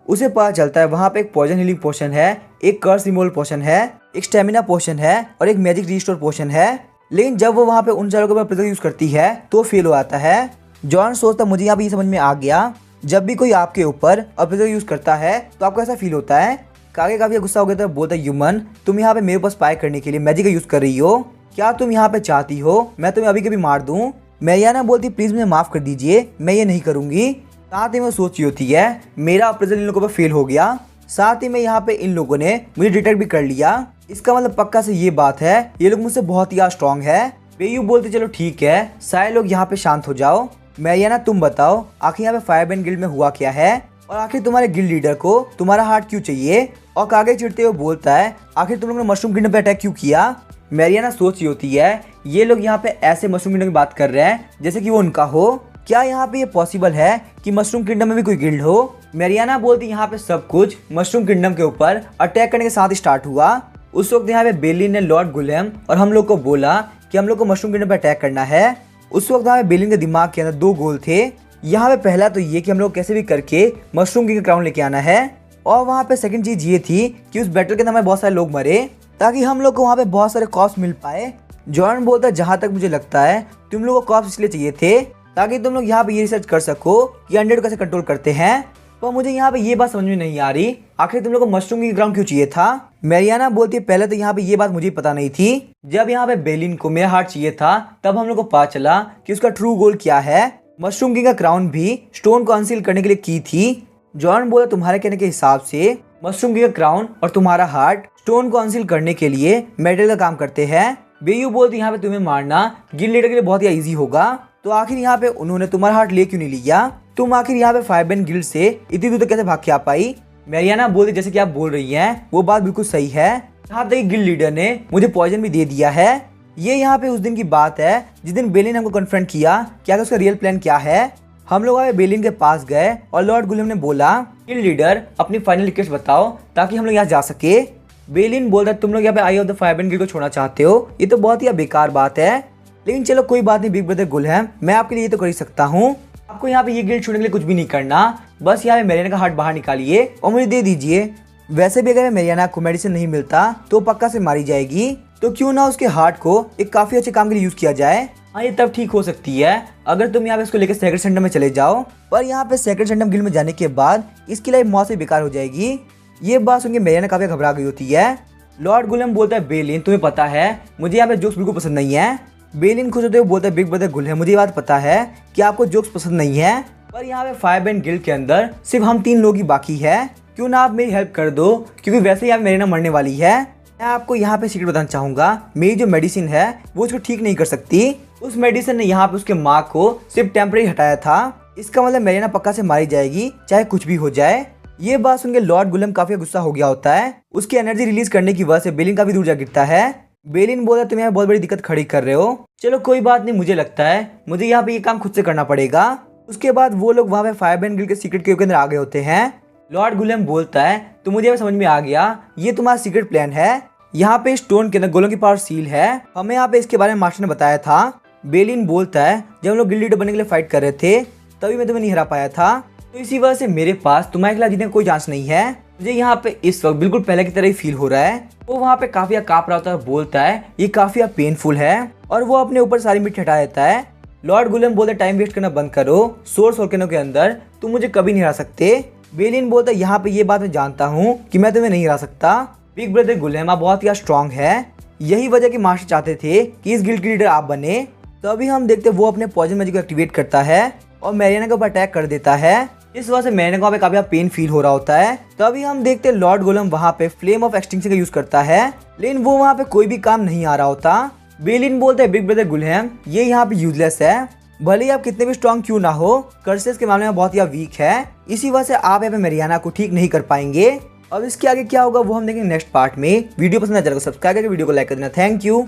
उसे पता चलता है वहाँ पे एक पॉइजन हीलिंग पोशन है, एक कर्स रिमूवल पोशन है, एक स्टेमिना पोशन है और एक मैजिक रिस्टोर पोशन है। लेकिन जब वो वहाँ पे उन चारों के ऊपर अप्रेजल यूज करती है तो फेल हो आता है। जॉन सोचता मुझे यहाँ पे ये समझ में आ गया, जब भी कोई आपके ऊपर अप्रेजल यूज करता है तो आपको ऐसा फील होता है। कागे काफी गुस्सा हो गया था, बोलता ह्यूमन तुम यहाँ पे मेरे ऊपर स्पाई करने के लिए मैजिक का यूज कर रही हो, क्या तुम यहाँ पे चाहती हो मैं तुम्हें अभी कभी मार दूं। मैरियाना बोलती प्लीज मुझे माफ कर दीजिए, मैं ये नहीं करूंगी। साथ ही में सोच रही होती है मेरा अप्रेजल इन लोगों पर फेल हो गया, साथ ही में यहाँ पे इन लोगों ने मुझे डिटेक्ट भी कर लिया, इसका मतलब पक्का से ये बात है ये लोग मुझसे बहुत ही स्ट्रॉन्ग है। बेयू बोलते चलो ठीक है सारे लोग यहाँ पे शांत हो जाओ। मैरियाना तुम बताओ आखिर यहाँ पे फायरबेन गिल्ड में हुआ क्या है और आखिर तुम्हारे गिल्ड लीडर को तुम्हारा हार्ट क्यों चाहिए। और कागे चिढ़ते हुए बोलता है आखिर तुम लोगों ने मशरूम किंगडम पे अटैक क्यों किया। मैरियाना सोच रही होती है ये लोग यहाँ पे ऐसे मशरूम किंगडम की बात कर रहे हैं जैसे कि वो उनका हो, क्या यहाँ पे ये पॉसिबल है कि मशरूम किंगडम में भी कोई गिल्ड हो। मैरियाना बोलती यहाँ पे सब कुछ मशरूम किंगडम के ऊपर अटैक करने के साथ ही स्टार्ट हुआ। उस वक्त यहाँ पे बेलिन ने लॉर्ड गुलेम और हम लोग को बोला कि हम लोग को मशरूम किंगडम पे अटैक करना है। उस वक्त यहाँ पे बेलिन के दिमाग के अंदर 2 गोल थे, यहाँ पे पहला तो ये कि हम लोग कैसे भी करके मशरूम किंग क्राउन लेके आना है, और वहाँ पे सेकंड चीज ये थी कि उस बैटल के अंदर हमें बहुत सारे लोग मरे ताकि हम लोग को वहाँ पे बहुत सारे कॉप्स मिल पाए। जॉन बोलता है जहाँ तक मुझे लगता है तुम लोग को कॉप्स इसलिए चाहिए थे ताकि तुम लोग यहाँ पे ये रिसर्च कर सको कि अनडेड कैसे कंट्रोल करते हैं। पर मुझे यहाँ पे ये बात समझ में नहीं आ रही आखिर तुम लोग को मशरूम किंग क्राउन क्यों चाहिए था। मैरियाना बोलती है पहले तो यहाँ पे ये बात मुझे पता नहीं थी, जब यहाँ पे बेलिन को मेरा हार्ट चाहिए था तब हम लोग को पता चला कि उसका ट्रू गोल क्या है। मशरूम किंग का क्राउन भी स्टोन काउंसिल करने के लिए की थी। जॉन बोला तुम्हारे कहने के हिसाब से मशरूम किंग का क्राउन और तुम्हारा हार्ट स्टोन काउंसिल करने के लिए मेटल का काम करते हैं। बेयू बोलती यहाँ पे तुम्हें मारना गिल्ड लीडर के लिए बहुत ही इजी होगा, तो आखिर यहाँ पे उन्होंने तुम्हारा हार्ट ले क्यों नहीं लिया, तुम आखिर यहाँ पे फायरबेन गिल्ड से इतनी दूर तक कैसे भाग के आ पाई। मैरियाना बोलती जैसे कि आप बोल रही हैं वो बात बिल्कुल सही है, यहाँ तक गिल्ड लीडर ने मुझे पॉइजन भी दे दिया है। ये यहाँ पे उस दिन की बात है जिस दिन बेलिन हमको कन्फ्रंट किया क्या उसका रियल प्लान क्या है। हम लोग बेलिन के पास गए और लॉर्ड गुलेम ने बोला गिल्ड लीडर अपनी फाइनल रिक्वेस्ट बताओ ताकि हम लोग यहाँ जा सके। बेलिन बोलता तुम लोग यहाँ पे आई ऑफ द फायरबेन गिल्ड को छोड़ना चाहते हो, ये तो बहुत ही बेकार बात है, लेकिन चलो कोई बात नहीं बिग ब्रदर गुलेम, मैं आपके लिए ये तो कर ही सकता हूँ। आपको यहाँ पे ये गिल्ड छोड़ने के लिए कुछ भी नहीं करना, बस यहाँ पे मैरियाना का हार्ट बाहर निकालिए और मुझे दे दीजिए। वैसे भी अगर मैरियाना को मेडिसिन नहीं मिलता तो पक्का से मारी जाएगी, तो क्यों ना उसके हार्ट को एक काफी अच्छे काम के लिए यूज किया जाए। हाँ ये तब ठीक हो सकती है अगर तुम यहाँ पे इसको लेकर सेक्रेट सेंटम में चले जाओ, पर यहाँ पे सेक्रेट सेंटम गिल्ड में जाने के बाद इसकी लाइफ मौत से बेकार हो जाएगी। ये बात सुनकर मैरियाना काफी घबरा गई होती है। लॉर्ड गुलेम बोलता है बेलिन तुम्हें पता है मुझे यहाँ पे जोक्स बिल्कुल पसंद नहीं है। बेलिन खुश होते हुए बोलता है बिग ब्रदर गुलेम मुझे ये बात पता है कि आपको जोक्स पसंद नहीं है, पर यहाँ पे फायरबेन गिल्ड के अंदर सिर्फ हम 3 लोग ही बाकी है, क्यों ना आप मेरी हेल्प कर दो, क्योंकि वैसे ही आप मैरियाना मरने वाली है। मैं आपको यहाँ पे सीक्रेट बताना चाहूंगा, मेरी जो मेडिसिन है वो उसको ठीक नहीं कर सकती। उस मेडिसिन ने यहाँ पे उसके माँ को सिर्फ टेम्परेरी हटाया था, इसका मतलब मैरियाना पक्का से मारी जाएगी चाहे कुछ भी हो जाए। ये बात सुनकर लॉर्ड गुलेम काफी गुस्सा हो गया होता है, उसकी एनर्जी रिलीज करने की वजह से बेलिन काफी दूर जा गिरता है। बेलिन बोला तुम यहाँ बहुत बड़ी दिक्कत खड़ी कर रहे हो, चलो कोई बात नहीं, मुझे लगता है मुझे यहाँ पे ये काम खुद से करना पड़ेगा। उसके बाद वो लोग वहाँ पे फायरबैंड गिल्ड के सीक्रेट केव के अंदर आ गए होते हैं। लॉर्ड गुलेम बोलता है तो मुझे अब समझ में आ गया, ये तुम्हारा सीक्रेट प्लान है। यहाँ पे स्टोन के अंदर गोलों की पावर सील है, हमें यहाँ पे इसके बारे में मास्टर ने बताया था। बेलिन बोलता है जब हम लोग गिल्ड लीडर बनने के लिए फाइट कर रहे थे तभी मैं तुम्हें नहीं हरा पाया था, तो इसी वजह से मेरे पास तुम्हारे खिलाफ जीतने का कोई चांस नहीं है। मुझे यहाँ पे इस वक्त बिल्कुल पहले की तरह ही फील हो रहा है। वो वहाँ पे काफी कांप रहा होता है, बोलता है ये काफी पेनफुल है, और वो अपने ऊपर सारी मिट्टी हटा देता है। लॉर्ड गुलेम बोलता है टाइम वेस्ट करना बंद करो, सोर्स वोल्केनो के अंदर तुम मुझे कभी नहीं हरा सकते। बेलिन बोलता है यहाँ पे ये बात मैं जानता हूँ कि मैं तुम्हें नहीं हरा सकता। बिग ब्रदर गुलेम आप बहुत ही स्ट्रांग है, यही वजह कि मास्टर चाहते थे कि इस गिल्ड के लीडर आप बने। तो अभी हम देखते वो अपने पॉइजन मैजिक को एक्टिवेट करता है और मैरियाना के ऊपर अटैक कर देता है। इस वजह से मैरियाना को काफी पेन फील हो रहा होता है। तो अभी हम देखते लॉर्ड गोलम वहाँ पे फ्लेम ऑफ एक्सटिंक्शन का यूज करता है, लेकिन वो वहाँ पे कोई भी काम नहीं आ रहा होता। बेलिन बोलते हैं बिग ब्रदर गुलेम ये यहाँ पे यूजलेस है, भले ही आप कितने भी स्ट्रॉन्ग क्यों ना हो, कर्सेस के मामले में बहुत ही वीक है, इसी वजह से आप यहाँ पे मैरियाना को ठीक नहीं कर पाएंगे। अब इसके आगे क्या होगा वो हम देखेंगे नेक्स्ट पार्ट में। वीडियो पसंद आ जाएगा सब्सक्राइब करके वीडियो को लाइक कर देना। Thank you.